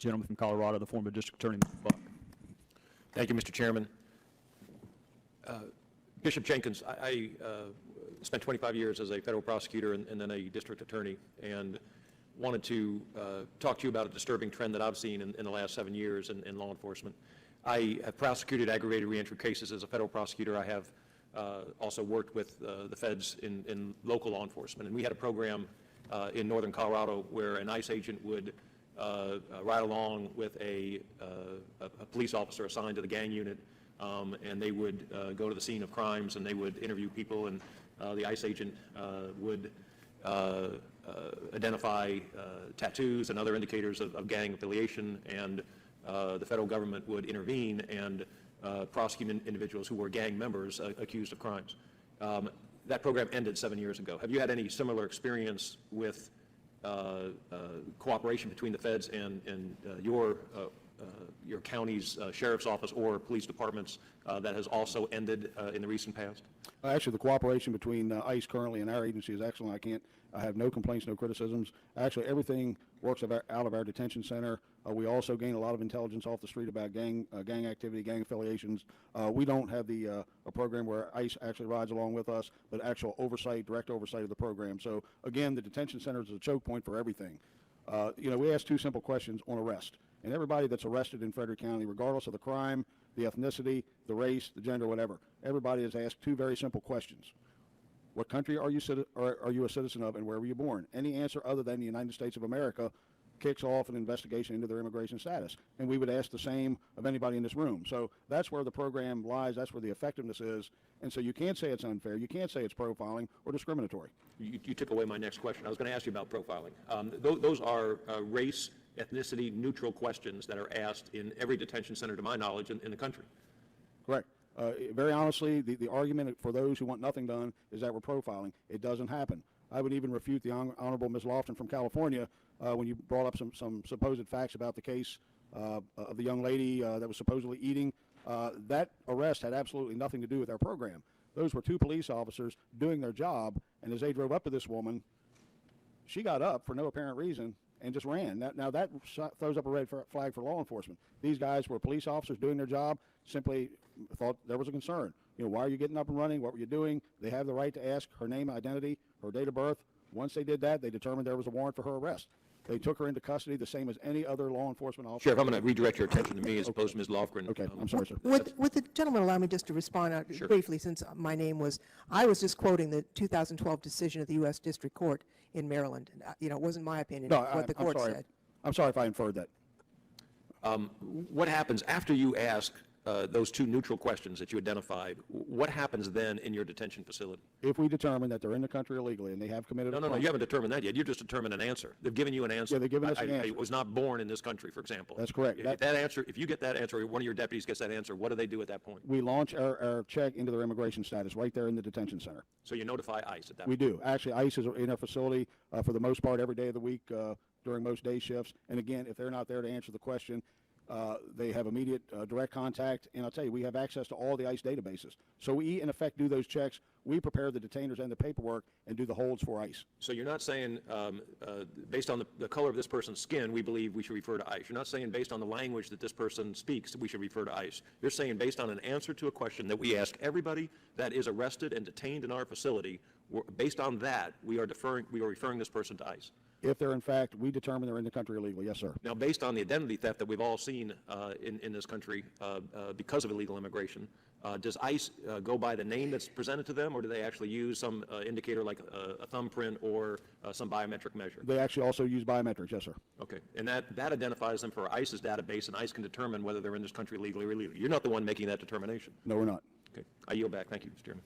Gentleman from Colorado, the former District Attorney, Mr. Buck. Thank you, Mr. Chairman. Bishop Jenkins, I spent 25 years as a federal prosecutor and then a district attorney, and wanted to talk to you about a disturbing trend that I've seen in the last 7 years in law enforcement. I have prosecuted aggravated reentry cases as a federal prosecutor. I have also worked with the feds in local law enforcement, and we had a program in northern Colorado where an ICE agent would ride along with a police officer assigned to the gang unit, and they would go to the scene of crimes and they would interview people, and the ICE agent would identify tattoos and other indicators of gang affiliation, and the federal government would intervene and prosecute individuals who were gang members accused of crimes. That program ended 7 years ago. Have you had any similar experience with cooperation between the feds and your county's sheriff's office or police departments that has also ended in the recent past? Actually, the cooperation between ICE currently and our agency is excellent. I have no complaints, no criticisms. Actually, everything works out of our detention center. We also gain a lot of intelligence off the street about gang activity, gang affiliations. We don't have a program where ICE actually rides along with us, but actual oversight, direct oversight of the program. So again, the detention center is a choke point for everything. We ask two simple questions on arrest. And everybody that's arrested in Frederick County, regardless of the crime, the ethnicity, the race, the gender, whatever, everybody is asked two very simple questions. What country are you a citizen of, and where were you born? Any answer other than the United States of America kicks off an investigation into their immigration status. And we would ask the same of anybody in this room. So that's where the program lies. That's where the effectiveness is. And so you can't say it's unfair. You can't say it's profiling or discriminatory. You took away my next question. I was going to ask you about profiling. Those are race, ethnicity, neutral questions that are asked in every detention center, to my knowledge, in the country. Correct. Very honestly, the argument for those who want nothing done is that we're profiling. It doesn't happen. I would even refute the Honorable Ms. Lofton from California when you brought up some supposed facts about the case of the young lady that was supposedly eating. That arrest had absolutely nothing to do with our program. Those were two police officers doing their job, and as they drove up to this woman, she got up for no apparent reason and just ran. Now that throws up a red flag for law enforcement. These guys were police officers doing their job, simply thought there was a concern. Why are you getting up and running? What were you doing? They have the right to ask her name, identity, her date of birth. Once they did that, they determined there was a warrant for her arrest. They took her into custody the same as any other law enforcement officer. Sheriff, I'm going to redirect your attention to me as opposed to Ms. Lofgren. Okay, I'm sorry, sir. Would the gentleman allow me just to respond Sure. briefly, since my name was, I was just quoting the 2012 decision of the U.S. District Court in Maryland. It wasn't my opinion, what the court said. I'm sorry if I inferred that. What happens after you ask those two neutral questions that you identified? What happens then in your detention facility? If we determine that they're in the country illegally and they have committed a crime. No, you haven't determined that yet. You've just determined an answer. They've given you an answer. Yeah, they've given us an answer. I was not born in this country, for example. That's correct. If you get that answer, or one of your deputies gets that answer, what do they do at that point? We launch our check into their immigration status right there in the detention center. So you notify ICE at that We point? do. Actually, ICE is in our facility for the most part every day of the week during most day shifts. And again, if they're not there to answer the question, they have immediate direct contact, and I'll tell you, we have access to all the ICE databases. So we, in effect, do those checks. We prepare the detainers and the paperwork and do the holds for ICE. So you're not saying, based on the color of this person's skin, we believe we should refer to ICE. You're not saying based on the language that this person speaks, we should refer to ICE. You're saying based on an answer to a question that we ask everybody that is arrested and detained in our facility, based on that, we are referring this person to ICE. If they're, in fact, we determine they're in the country illegally, yes, sir. Now, based on the identity theft that we've all seen in this country because of illegal immigration, does ICE go by the name that's presented to them, or do they actually use some indicator like a thumbprint or some biometric measure? They actually also use biometrics, yes, sir. Okay, and that identifies them for ICE's database, and ICE can determine whether they're in this country legally or illegally. You're not the one making that determination. No, we're not. Okay, I yield back. Thank you, Mr. Chairman.